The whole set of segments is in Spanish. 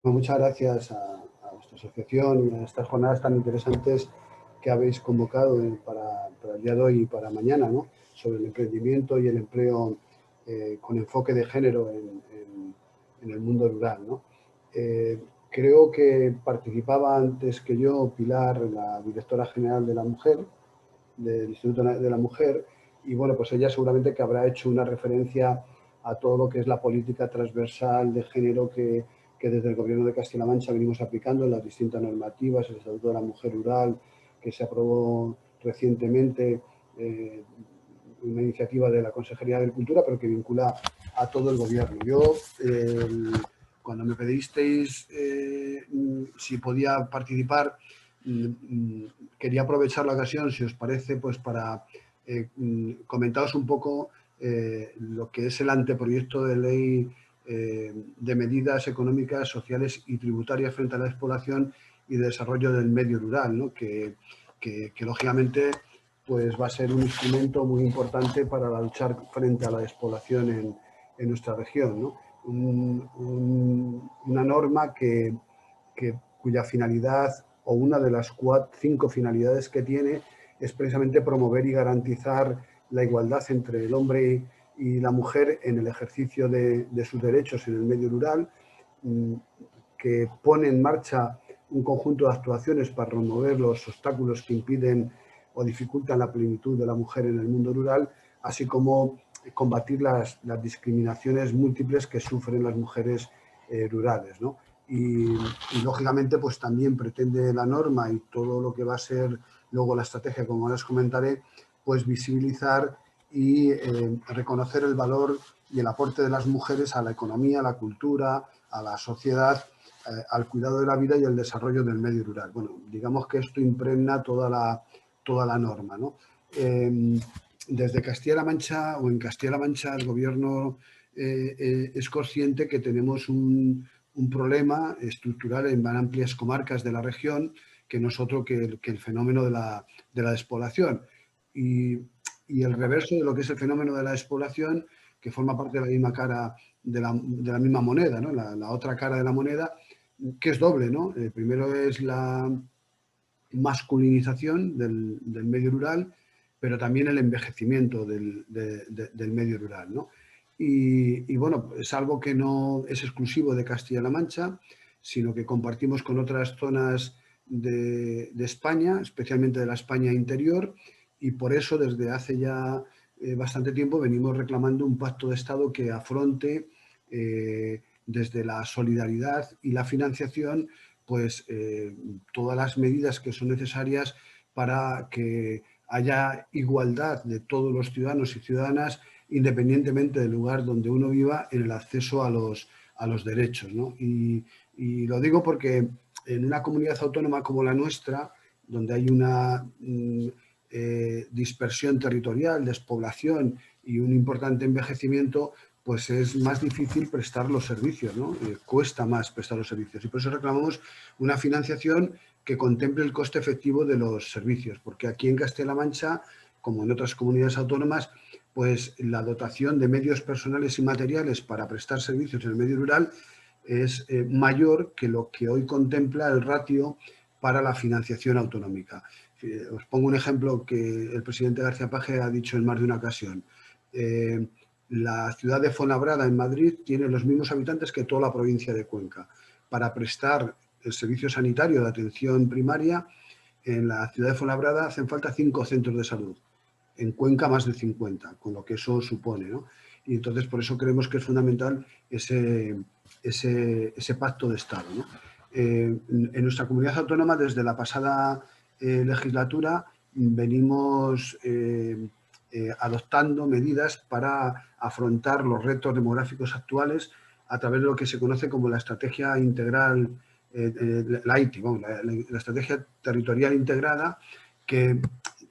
Bueno, muchas gracias a vuestra asociación y a estas jornadas tan interesantes que habéis convocado para el día de hoy y para mañana, ¿no? Sobre el emprendimiento y el empleo con enfoque de género en el mundo rural, ¿no? Eh, Creo que participaba antes que yo Pilar, la directora general de la mujer, del Instituto de la Mujer, y bueno, pues ella seguramente que habrá hecho una referencia a todo lo que es la política transversal de género que desde el Gobierno de Castilla-La Mancha venimos aplicando en las distintas normativas, el Estatuto de la Mujer Rural, que se aprobó recientemente, una iniciativa de la Consejería de Agricultura, pero que vincula a todo el Gobierno. Yo, cuando me pedisteis si podía participar, quería aprovechar la ocasión, si os parece, pues para comentaros un poco lo que es el anteproyecto de ley de medidas económicas, sociales y tributarias frente a la despoblación y de desarrollo del medio rural, ¿no? Que lógicamente pues va a ser un instrumento muy importante para luchar frente a la despoblación en nuestra región, ¿no? Una norma cuya finalidad o una de las 5 finalidades que tiene es precisamente promover y garantizar la igualdad entre el hombre y la mujer en el ejercicio de sus derechos en el medio rural, que pone en marcha un conjunto de actuaciones para remover los obstáculos que impiden o dificultan la plenitud de la mujer en el mundo rural, así como combatir las discriminaciones múltiples que sufren las mujeres rurales, ¿no? Y lógicamente pues también pretende la norma y todo lo que va a ser luego la estrategia, como ahora os comentaré, pues visibilizar y reconocer el valor y el aporte de las mujeres a la economía, a la cultura, a la sociedad, al cuidado de la vida y el desarrollo del medio rural. Bueno, digamos que esto impregna toda la norma, ¿no? Desde Castilla-La Mancha o en Castilla-La Mancha el gobierno es consciente que tenemos un problema estructural en amplias comarcas de la región que no es otro que el fenómeno de la despoblación. Y, y el reverso de lo que es el fenómeno de la despoblación, que forma parte de la misma cara de la misma moneda, ¿no? La otra cara de la moneda, que es doble, ¿no? Primero es la masculinización del medio rural, pero también el envejecimiento del medio rural, ¿no? Y, bueno, es algo que no es exclusivo de Castilla-La Mancha, sino que compartimos con otras zonas de España, especialmente de la España interior, y por eso desde hace ya bastante tiempo venimos reclamando un pacto de Estado que afronte desde la solidaridad y la financiación pues todas las medidas que son necesarias para que haya igualdad de todos los ciudadanos y ciudadanas, independientemente del lugar donde uno viva, en el acceso a los derechos, ¿no? Y lo digo porque en una comunidad autónoma como la nuestra, donde hay una dispersión territorial, despoblación y un importante envejecimiento, pues es más difícil prestar los servicios, ¿no? Cuesta más prestar los servicios. Y por eso reclamamos una financiación que contemple el coste efectivo de los servicios, porque aquí en Castilla-La Mancha, como en otras comunidades autónomas, pues la dotación de medios personales y materiales para prestar servicios en el medio rural es mayor que lo que hoy contempla el ratio para la financiación autonómica. Os pongo un ejemplo que el presidente García Paje ha dicho en más de una ocasión. La ciudad de Fuenlabrada, en Madrid, tiene los mismos habitantes que toda la provincia de Cuenca. Para prestar el servicio sanitario de atención primaria, en la ciudad de Fuenlabrada hacen falta 5 centros de salud. En Cuenca más de 50, con lo que eso supone, ¿no? Y entonces por eso creemos que es fundamental ese pacto de Estado, ¿no? En nuestra comunidad autónoma, desde la pasada legislatura, venimos adoptando medidas para afrontar los retos demográficos actuales a través de lo que se conoce como la estrategia integral, la ITI, bueno, la estrategia territorial integrada, que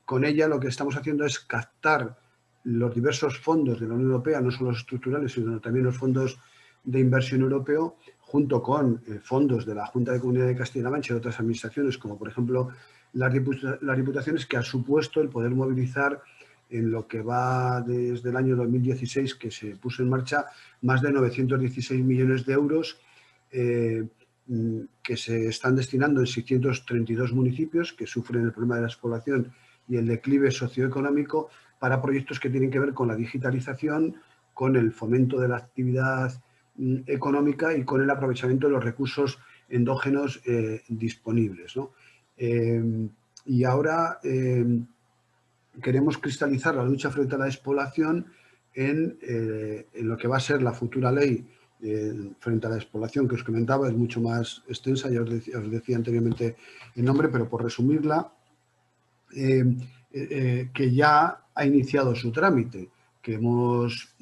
con ella lo que estamos haciendo es captar los diversos fondos de la Unión Europea, no solo los estructurales, sino también los fondos de inversión europeo, junto con fondos de la Junta de Comunidad de Castilla-La Mancha y de otras administraciones, como por ejemplo las diputaciones, que ha supuesto el poder movilizar en lo que va desde el año 2016, que se puso en marcha, más de 916 millones de euros, que se están destinando en 632 municipios que sufren el problema de la despoblación y el declive socioeconómico para proyectos que tienen que ver con la digitalización, con el fomento de la actividad económica y con el aprovechamiento de los recursos endógenos disponibles, ¿no? Y ahora queremos cristalizar la lucha frente a la despoblación en lo que va a ser la futura ley frente a la despoblación que os comentaba. Es mucho más extensa, ya os decía anteriormente el nombre, pero por resumirla, que ya ha iniciado su trámite, que hemos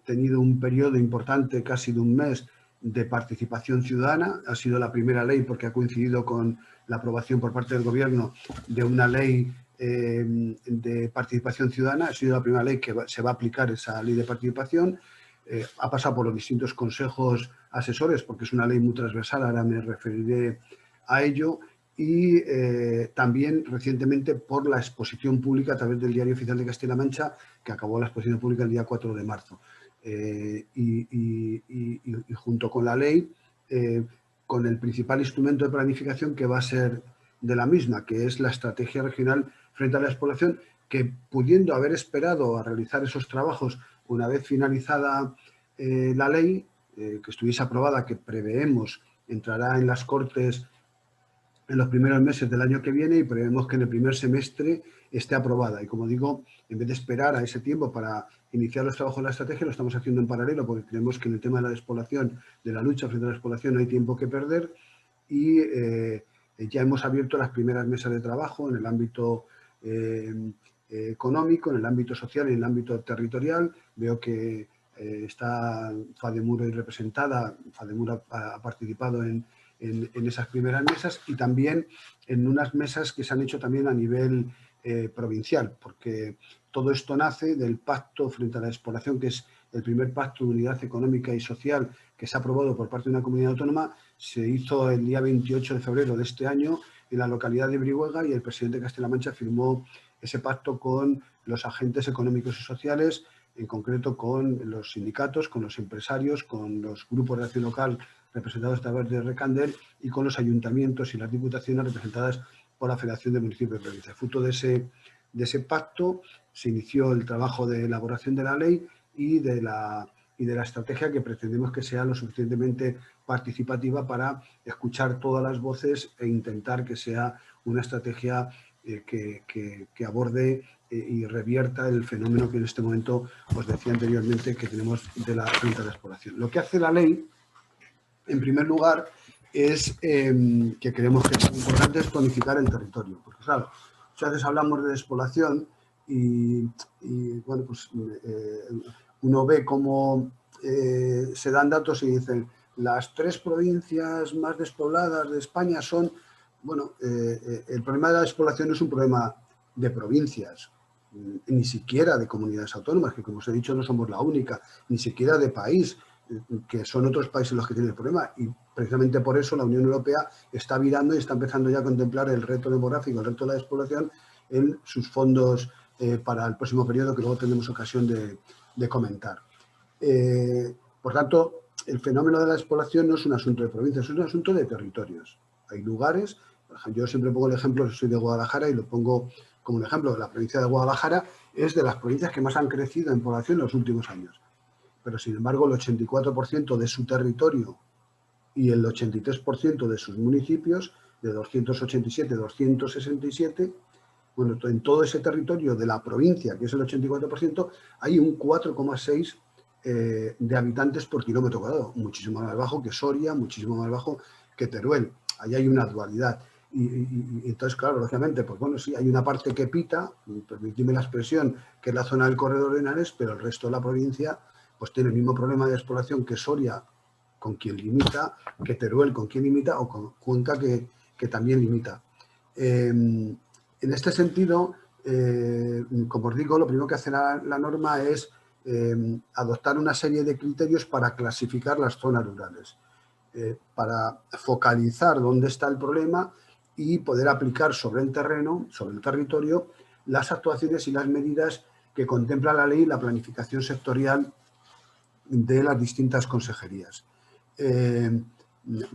tenido un periodo importante, casi de un mes, de participación ciudadana. Ha sido la primera ley porque ha coincidido con la aprobación por parte del Gobierno de una ley de participación ciudadana. Ha sido la primera ley que se va a aplicar esa ley de participación. Ha pasado por los distintos consejos asesores porque es una ley muy transversal, ahora me referiré a ello, y también recientemente por la exposición pública a través del Diario Oficial de Castilla-La Mancha, que acabó la exposición pública el día 4 de marzo. Y junto con la ley, con el principal instrumento de planificación que va a ser de la misma, que es la estrategia regional frente a la despoblación, que pudiendo haber esperado a realizar esos trabajos una vez finalizada la ley, que estuviese aprobada, que preveemos entrará en las Cortes en los primeros meses del año que viene y prevemos que en el primer semestre esté aprobada. Y como digo, en vez de esperar a ese tiempo para iniciar los trabajos de la estrategia, lo estamos haciendo en paralelo porque creemos que en el tema de la despoblación, de la lucha frente a la despoblación, no hay tiempo que perder y ya hemos abierto las primeras mesas de trabajo en el ámbito económico, en el ámbito social y en el ámbito territorial. Veo que está FADEMUR ahí representada. FADEMUR ha participado en esas primeras mesas y también en unas mesas que se han hecho también a nivel provincial, porque todo esto nace del Pacto frente a la despoblación, que es el primer pacto de unidad económica y social que se ha aprobado por parte de una comunidad autónoma. Se hizo el día 28 de febrero de este año en la localidad de Brihuega y el presidente de Castilla-La Mancha firmó ese pacto con los agentes económicos y sociales, en concreto con los sindicatos, con los empresarios, con los grupos de acción local representados a través de Recander y con los ayuntamientos y las diputaciones representadas por la Federación de Municipios de Provincia. Fruto de ese pacto se inició el trabajo de elaboración de la ley y de la estrategia, que pretendemos que sea lo suficientemente participativa para escuchar todas las voces e intentar que sea una estrategia que aborde y revierta el fenómeno que en este momento os decía anteriormente que tenemos de la frente a la despoblación. Lo que hace la ley, en primer lugar, es que creemos que es muy importante es planificar el territorio. Porque, claro, muchas veces hablamos de despoblación y bueno, pues uno ve cómo se dan datos y dicen las 3 provincias más despobladas de España son... Bueno, el problema de la despoblación no es un problema de provincias, ni siquiera de comunidades autónomas, que como os he dicho no somos la única, ni siquiera de país, que son otros países los que tienen el problema, y precisamente por eso la Unión Europea está virando y está empezando ya a contemplar el reto demográfico, el reto de la despoblación en sus fondos para el próximo periodo, que luego tendremos ocasión de comentar. Por tanto, el fenómeno de la despoblación no es un asunto de provincias, es un asunto de territorios. Hay lugares, por ejemplo, yo siempre pongo el ejemplo, soy de Guadalajara y lo pongo como un ejemplo, de la provincia de Guadalajara es de las provincias que más han crecido en población en los últimos años. Pero, sin embargo, el 84% de su territorio y el 83% de sus municipios, de 287, 267, bueno, en todo ese territorio de la provincia, que es el 84%, hay un 4,6 de habitantes por kilómetro cuadrado, muchísimo más bajo que Soria, muchísimo más bajo que Teruel. Ahí hay una dualidad. Y entonces, claro, lógicamente, pues bueno, sí, hay una parte que pita, permitidme la expresión, que es la zona del corredor de Henares, pero el resto de la provincia pues tiene el mismo problema de despoblación que Soria, con quien limita, que Teruel, con quien limita, o con Cuenca, que también limita. En este sentido, como os digo, lo primero que hace la norma es adoptar una serie de criterios para clasificar las zonas rurales, para focalizar dónde está el problema y poder aplicar sobre el terreno, sobre el territorio, las actuaciones y las medidas que contempla la ley y la planificación sectorial de las distintas consejerías.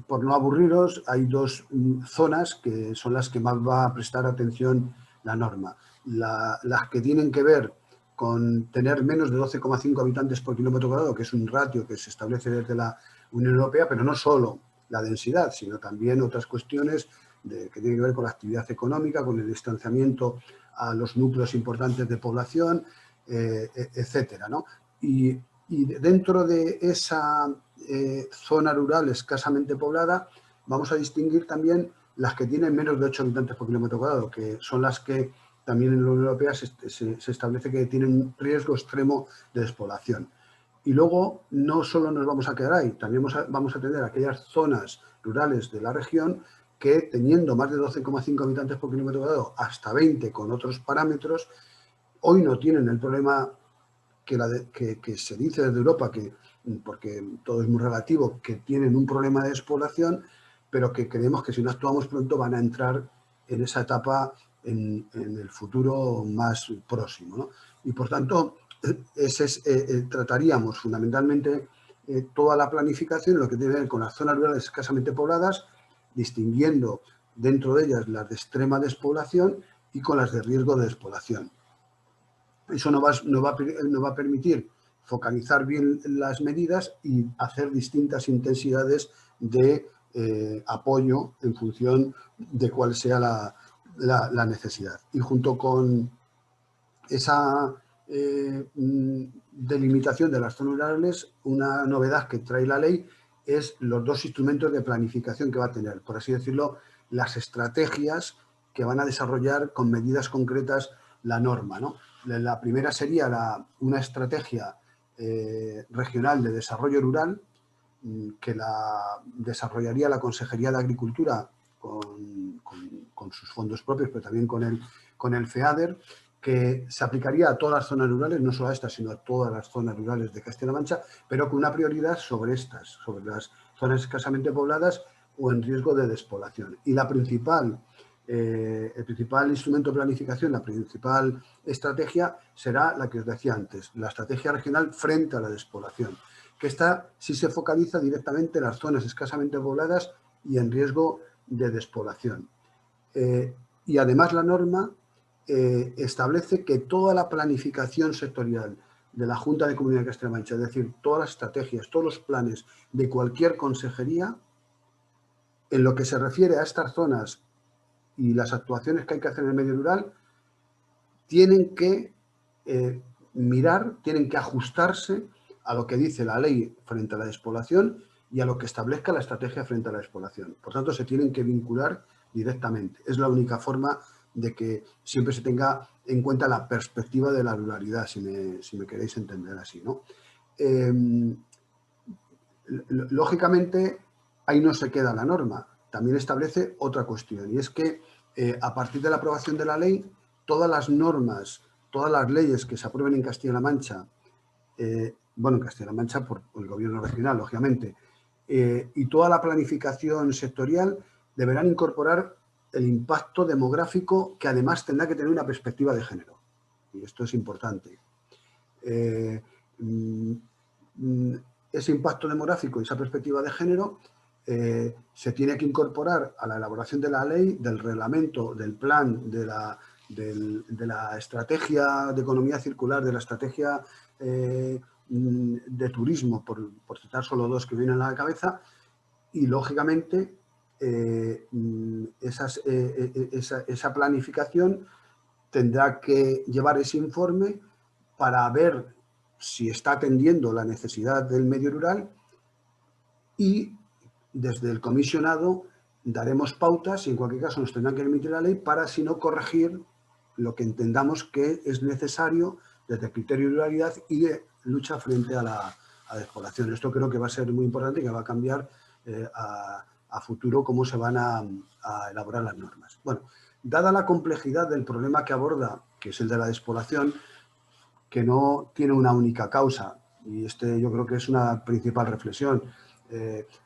por no aburriros, hay dos zonas que son las que más va a prestar atención la norma. Las que tienen que ver con tener menos de 12,5 habitantes por kilómetro cuadrado, que es un ratio que se establece desde la Unión Europea, pero no solo la densidad, sino también otras cuestiones que tienen que ver con la actividad económica, con el distanciamiento a los núcleos importantes de población, etcétera, ¿no? Y dentro de esa zona rural escasamente poblada, vamos a distinguir también las que tienen menos de 8 habitantes por kilómetro cuadrado, que son las que también en la Unión Europea se establece que tienen un riesgo extremo de despoblación. Y luego no solo nos vamos a quedar ahí, también vamos a tener aquellas zonas rurales de la región que, teniendo más de 12,5 habitantes por kilómetro cuadrado, hasta 20 con otros parámetros, hoy no tienen el problema que se dice desde Europa, porque todo es muy relativo, que tienen un problema de despoblación, pero que creemos que si no actuamos pronto van a entrar en esa etapa en el futuro más próximo, ¿no? Y por tanto, trataríamos fundamentalmente toda la planificación, lo que tiene que ver con las zonas rurales escasamente pobladas, distinguiendo dentro de ellas las de extrema despoblación y con las de riesgo de despoblación. Eso nos va a permitir focalizar bien las medidas y hacer distintas intensidades de apoyo en función de cuál sea la necesidad. Y junto con esa delimitación de las zonas rurales, una novedad que trae la ley es los dos instrumentos de planificación que va a tener, por así decirlo, las estrategias que van a desarrollar con medidas concretas la norma, ¿no? La primera sería una estrategia regional de desarrollo rural que la desarrollaría la Consejería de Agricultura con sus fondos propios, pero también con el FEADER, que se aplicaría a todas las zonas rurales, no solo a estas, sino a todas las zonas rurales de Castilla-La Mancha, pero con una prioridad sobre estas, sobre las zonas escasamente pobladas o en riesgo de despoblación. Y el principal instrumento de planificación, la principal estrategia será la que os decía antes, la estrategia regional frente a la despoblación, que esta sí se focaliza directamente en las zonas escasamente pobladas y en riesgo de despoblación. Y además la norma establece que toda la planificación sectorial de la Junta de Comunidad de Castilla-La Mancha, es decir, todas las estrategias, todos los planes de cualquier consejería, en lo que se refiere a estas zonas y las actuaciones que hay que hacer en el medio rural, tienen que tienen que ajustarse a lo que dice la ley frente a la despoblación y a lo que establezca la estrategia frente a la despoblación. Por tanto, se tienen que vincular directamente. Es la única forma de que siempre se tenga en cuenta la perspectiva de la ruralidad, si me queréis entender así, ¿no? Lógicamente, ahí no se queda la norma. También establece otra cuestión, y es que a partir de la aprobación de la ley, todas las normas, todas las leyes que se aprueben en Castilla-La Mancha, en Castilla-La Mancha por el gobierno regional, lógicamente, y toda la planificación sectorial deberán incorporar el impacto demográfico, que además tendrá que tener una perspectiva de género. Y esto es importante. Ese impacto demográfico y esa perspectiva de género se tiene que incorporar a la elaboración de la ley, del reglamento, del plan, de la estrategia de economía circular, de la estrategia de turismo, por citar solo dos que vienen a la cabeza, y lógicamente esa planificación tendrá que llevar ese informe para ver si está atendiendo la necesidad del medio rural, y desde el comisionado daremos pautas y en cualquier caso nos tendrán que emitir la ley para, si no, corregir lo que entendamos que es necesario desde el criterio de ruralidad y de lucha frente a la despoblación. Esto creo que va a ser muy importante y que va a cambiar a futuro cómo se van a elaborar las normas. Bueno, dada la complejidad del problema que aborda, que es el de la despoblación, que no tiene una única causa, y yo creo que es una principal reflexión.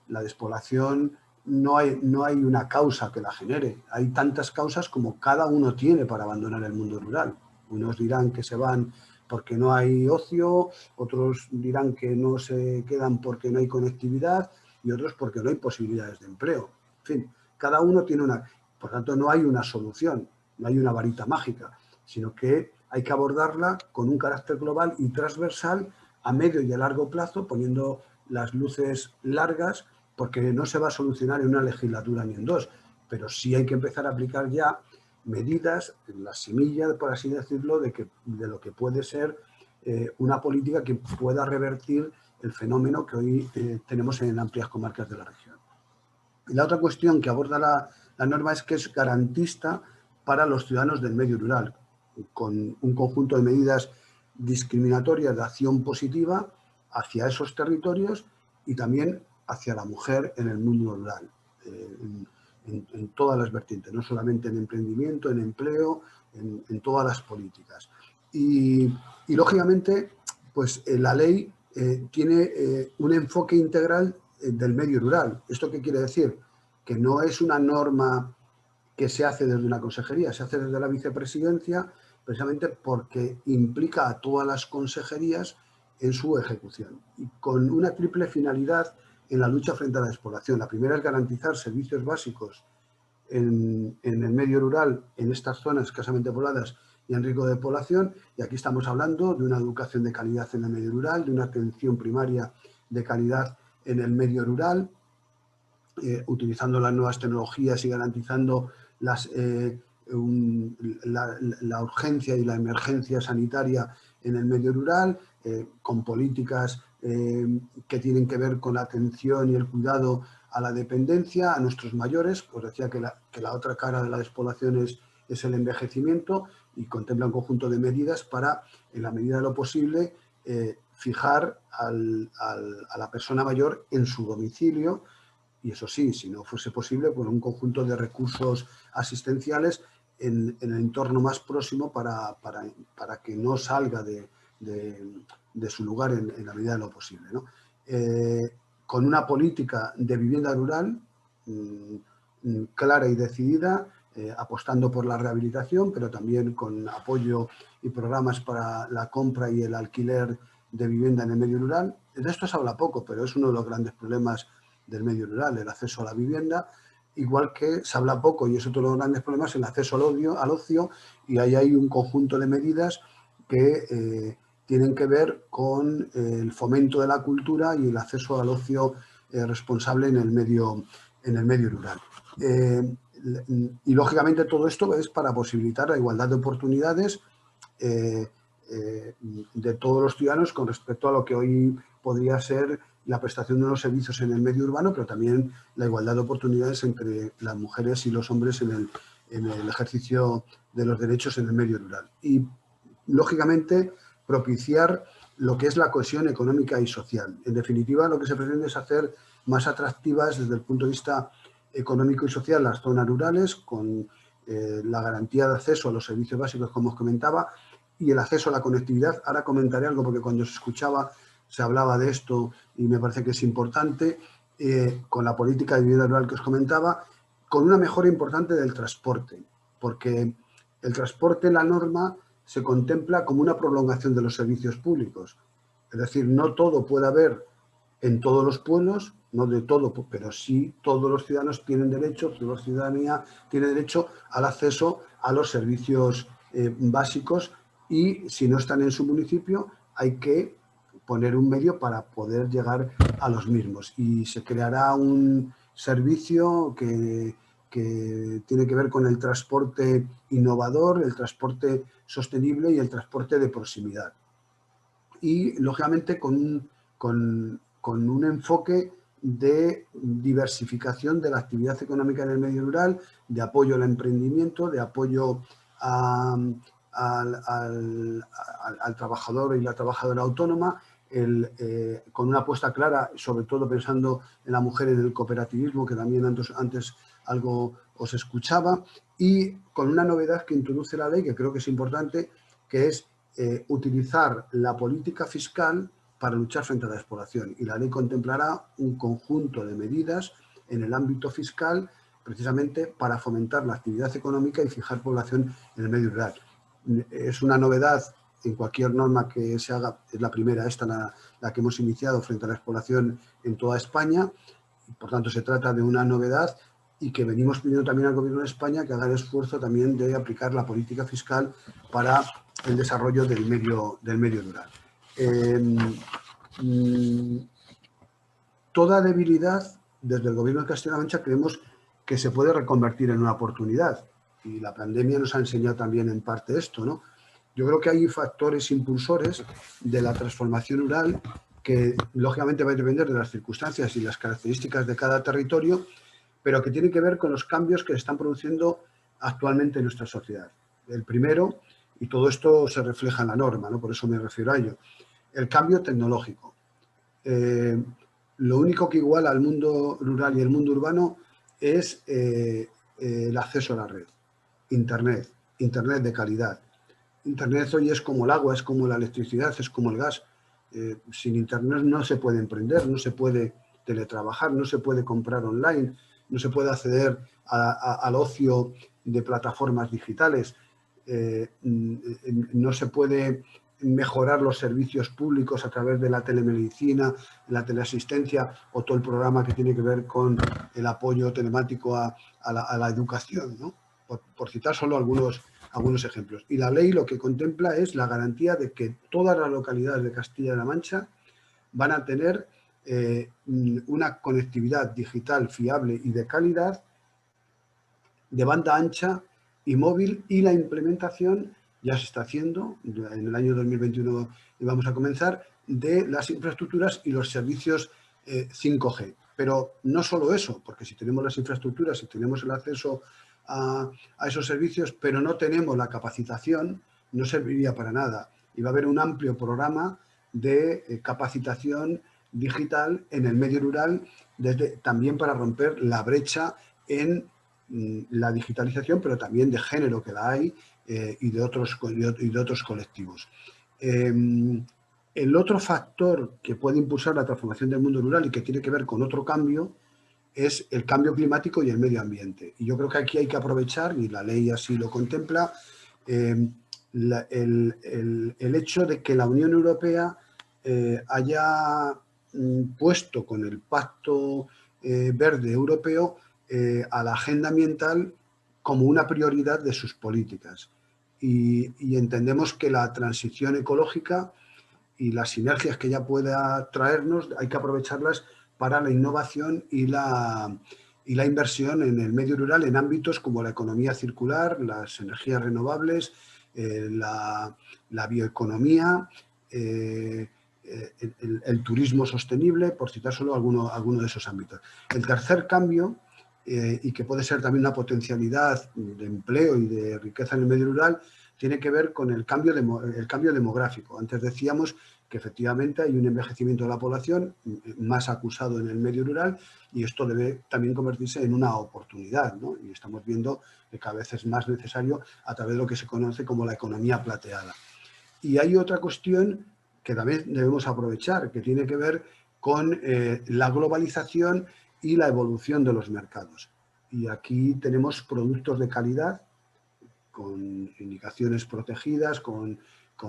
La despoblación no hay una causa que la genere. Hay tantas causas como cada uno tiene para abandonar el mundo rural. Unos dirán que se van porque no hay ocio, otros dirán que no se quedan porque no hay conectividad, y otros porque no hay posibilidades de empleo. En fin, cada uno tiene una... Por tanto, no hay una solución, no hay una varita mágica, sino que hay que abordarla con un carácter global y transversal a medio y a largo plazo, poniendo las luces largas, porque no se va a solucionar en una legislatura ni en dos, pero sí hay que empezar a aplicar ya medidas, en la semilla, por así decirlo, de lo que puede ser una política que pueda revertir el fenómeno que hoy tenemos en amplias comarcas de la región. Y la otra cuestión que aborda la norma es que es garantista para los ciudadanos del medio rural, con un conjunto de medidas discriminatorias de acción positiva hacia esos territorios y también hacia la mujer en el mundo rural, en todas las vertientes, no solamente en emprendimiento, en empleo, en todas las políticas. Y lógicamente, pues la ley tiene un enfoque integral del medio rural. ¿Esto qué quiere decir? Que no es una norma que se hace desde una consejería, se hace desde la vicepresidencia, precisamente porque implica a todas las consejerías en su ejecución y con una triple finalidad en la lucha frente a la despoblación. La primera es garantizar servicios básicos en el medio rural, en estas zonas escasamente pobladas y en riesgo de población, y aquí estamos hablando de una educación de calidad en el medio rural, de una atención primaria de calidad en el medio rural, utilizando las nuevas tecnologías y garantizando la urgencia y la emergencia sanitaria en el medio rural, con políticas que tienen que ver con la atención y el cuidado a la dependencia, a nuestros mayores. Os decía que la otra cara de la despoblación es el envejecimiento, y contempla un conjunto de medidas para, en la medida de lo posible, fijar a la persona mayor en su domicilio, y eso sí, si no fuese posible, pues un conjunto de recursos asistenciales en el entorno más próximo para que no salga de su lugar en la medida de lo posible, ¿no? Con una política de vivienda rural clara y decidida, apostando por la rehabilitación, pero también con apoyo y programas para la compra y el alquiler de vivienda en el medio rural. De esto se habla poco, pero es uno de los grandes problemas del medio rural, el acceso a la vivienda, igual que se habla poco, y es otro de los grandes problemas, el acceso al ocio, y ahí hay un conjunto de medidas que tienen que ver con el fomento de la cultura y el acceso al ocio responsable en el medio rural. Y lógicamente todo esto es para posibilitar la igualdad de oportunidades de todos los ciudadanos con respecto a lo que hoy podría ser la prestación de unos servicios en el medio urbano, pero también la igualdad de oportunidades entre las mujeres y los hombres en el ejercicio de los derechos en el medio rural. Y, lógicamente, propiciar lo que es la cohesión económica y social. En definitiva, lo que se pretende es hacer más atractivas desde el punto de vista económico y social las zonas rurales, con la garantía de acceso a los servicios básicos, como os comentaba, y el acceso a la conectividad. Ahora comentaré algo porque cuando se escuchaba se hablaba de esto y me parece que es importante, con la política de vivienda rural que os comentaba, con una mejora importante del transporte, porque el transporte en la norma se contempla como una prolongación de los servicios públicos. Es decir, no todo puede haber en todos los pueblos, no de todo, pero sí todos los ciudadanos tienen derecho, toda la ciudadanía tiene derecho al acceso a los servicios básicos, y si no están en su municipio hay que poner un medio para poder llegar a los mismos. Y se creará un servicio que tiene que ver con el transporte innovador, el transporte sostenible y el transporte de proximidad. Y, lógicamente, con un enfoque de diversificación de la actividad económica en el medio rural, de apoyo al emprendimiento, de apoyo al trabajador y la trabajadora autónoma, con una apuesta clara, sobre todo pensando en la mujer y en el cooperativismo, que también antes algo os escuchaba, y con una novedad que introduce la ley, que creo que es importante, que es utilizar la política fiscal para luchar frente a la despoblación. Y la ley contemplará un conjunto de medidas en el ámbito fiscal, precisamente para fomentar la actividad económica y fijar población en el medio rural. Es una novedad en cualquier norma que se haga, es la primera, esta la que hemos iniciado frente a la despoblación en toda España, Por tanto, se trata de una novedad y que venimos pidiendo también al Gobierno de España que haga el esfuerzo también de aplicar la política fiscal para el desarrollo del medio rural. Toda debilidad, desde el Gobierno de Castilla-La Mancha, creemos que se puede reconvertir en una oportunidad. Y la pandemia nos ha enseñado también en parte esto, ¿no? Yo creo que hay factores impulsores de la transformación rural que, lógicamente, va a depender de las circunstancias y las características de cada territorio, pero que tiene que ver con los cambios que se están produciendo actualmente en nuestra sociedad. El primero, y todo esto se refleja en la norma, ¿no? Por eso me refiero a ello, el cambio tecnológico. Lo único que iguala al mundo rural y el mundo urbano es el acceso a la red, Internet de calidad. Internet hoy es como el agua, es como la electricidad, es como el gas. Sin Internet no se puede emprender, no se puede teletrabajar, no se puede comprar online, no se puede acceder al ocio de plataformas digitales, no se puede mejorar los servicios públicos a través de la telemedicina, la teleasistencia o todo el programa que tiene que ver con el apoyo telemático a la educación, ¿no? Por citar solo algunos ejemplos. Y la ley lo que contempla es la garantía de que todas las localidades de Castilla-La Mancha van a tener una conectividad digital fiable y de calidad de banda ancha y móvil, y la implementación ya se está haciendo, en el año 2021 vamos a comenzar, de las infraestructuras y los servicios 5G. Pero no solo eso, porque si tenemos las infraestructuras, si tenemos el acceso a esos servicios, pero no tenemos la capacitación, no serviría para nada. Y va a haber un amplio programa de capacitación digital en el medio rural, también para romper la brecha en la digitalización, pero también de género, que la hay, y de otros colectivos. El otro factor que puede impulsar la transformación del mundo rural y que tiene que ver con otro cambio es el cambio climático y el medio ambiente. Y yo creo que aquí hay que aprovechar, y la ley así lo contempla, el hecho de que la Unión Europea haya puesto con el Pacto Verde Europeo a la agenda ambiental como una prioridad de sus políticas. Y entendemos que la transición ecológica y las sinergias que ella pueda traernos hay que aprovecharlas para la innovación y la inversión en el medio rural en ámbitos como la economía circular, las energías renovables, la bioeconomía, el turismo sostenible, por citar solo alguno de esos ámbitos. El tercer cambio, y que puede ser también una potencialidad de empleo y de riqueza en el medio rural, tiene que ver con el cambio demográfico. Antes decíamos que efectivamente hay un envejecimiento de la población más acusado en el medio rural, y esto debe también convertirse en una oportunidad, ¿no? Y estamos viendo que cada vez es más necesario a través de lo que se conoce como la economía plateada. Y hay otra cuestión que también debemos aprovechar, que tiene que ver con la globalización y la evolución de los mercados. Y aquí tenemos productos de calidad con indicaciones protegidas, con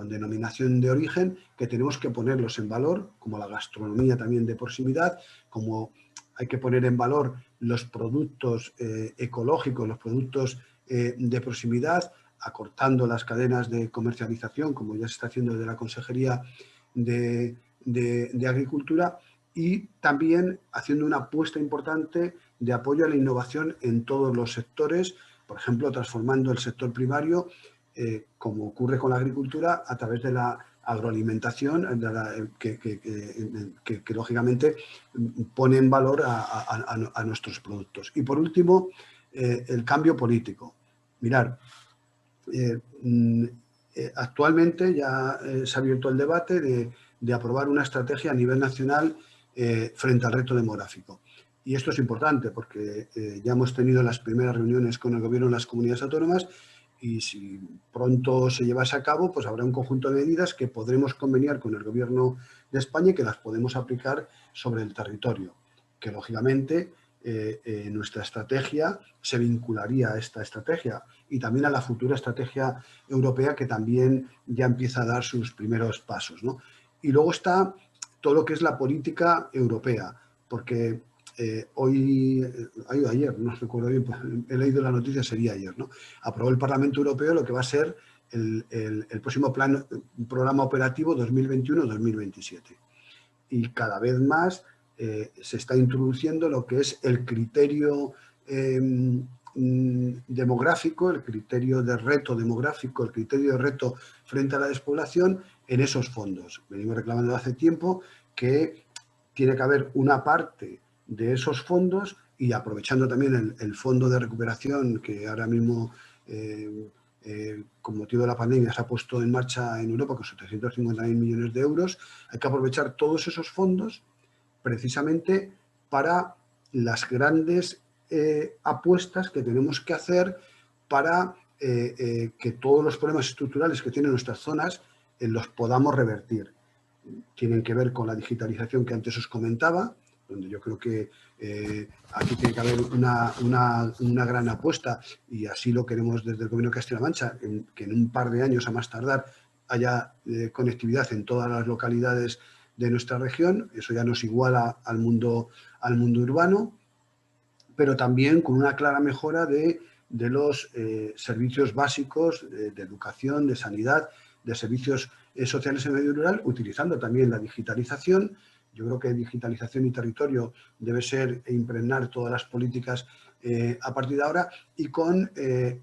denominación de origen, que tenemos que ponerlos en valor, como la gastronomía también de proximidad, como hay que poner en valor los productos ecológicos, los productos de proximidad, acortando las cadenas de comercialización, como ya se está haciendo desde la Consejería de Agricultura, y también haciendo una apuesta importante de apoyo a la innovación en todos los sectores, por ejemplo, transformando el sector primario, como ocurre con la agricultura, a través de la agroalimentación, que lógicamente pone en valor a nuestros productos. Y por último, el cambio político. Mirad, actualmente ya se ha abierto el debate de aprobar una estrategia a nivel nacional frente al reto demográfico. Y esto es importante porque ya hemos tenido las primeras reuniones con el Gobierno de las comunidades autónomas, y si pronto se llevase a cabo, pues habrá un conjunto de medidas que podremos conveniar con el Gobierno de España y que las podemos aplicar sobre el territorio, que lógicamente nuestra estrategia se vincularía a esta estrategia y también a la futura estrategia europea, que también ya empieza a dar sus primeros pasos, ¿no? Y luego está todo lo que es la política europea, porque ayer, no recuerdo bien, pues, he leído la noticia, sería ayer, ¿no? Aprobó el Parlamento Europeo lo que va a ser el próximo programa operativo 2021-2027. Y cada vez más se está introduciendo lo que es el criterio demográfico, el criterio de reto demográfico, el criterio de reto frente a la despoblación en esos fondos. Venimos reclamando hace tiempo que tiene que haber una parte de esos fondos y aprovechando también el fondo de recuperación que ahora mismo con motivo de la pandemia se ha puesto en marcha en Europa con 750.000 millones de euros, hay que aprovechar todos esos fondos precisamente para las grandes apuestas que tenemos que hacer para que todos los problemas estructurales que tienen nuestras zonas los podamos revertir. Tienen que ver con la digitalización que antes os comentaba, donde yo creo que aquí tiene que haber una gran apuesta y así lo queremos desde el Gobierno de Castilla-La Mancha, que en un par de años a más tardar haya conectividad en todas las localidades de nuestra región. Eso ya nos iguala al mundo urbano, pero también con una clara mejora de los servicios básicos de educación, de sanidad, de servicios sociales en el medio rural, utilizando también la digitalización. Yo creo que digitalización y territorio debe ser impregnar todas las políticas a partir de ahora y con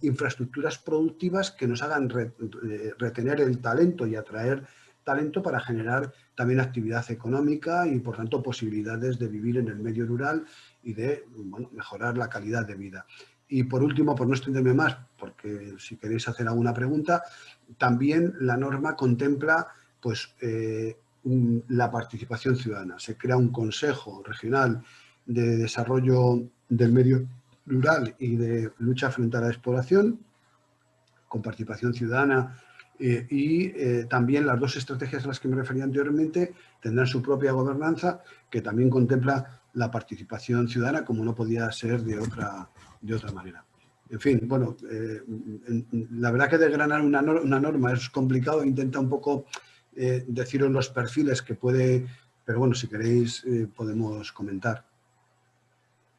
infraestructuras productivas que nos hagan retener el talento y atraer talento para generar también actividad económica y, por tanto, posibilidades de vivir en el medio rural y de mejorar la calidad de vida. Y, por último, por no extenderme más, porque si queréis hacer alguna pregunta, también la norma contempla pues, la participación ciudadana. Se crea un Consejo Regional de Desarrollo del Medio Rural y de Lucha frente a la Despoblación, con participación ciudadana también las dos estrategias a las que me refería anteriormente tendrán su propia gobernanza que también contempla la participación ciudadana como no podía ser de otra manera. En fin, bueno, la verdad que desgranar una norma es complicado, intenta un poco deciros los perfiles que puede, pero bueno, si queréis podemos comentar.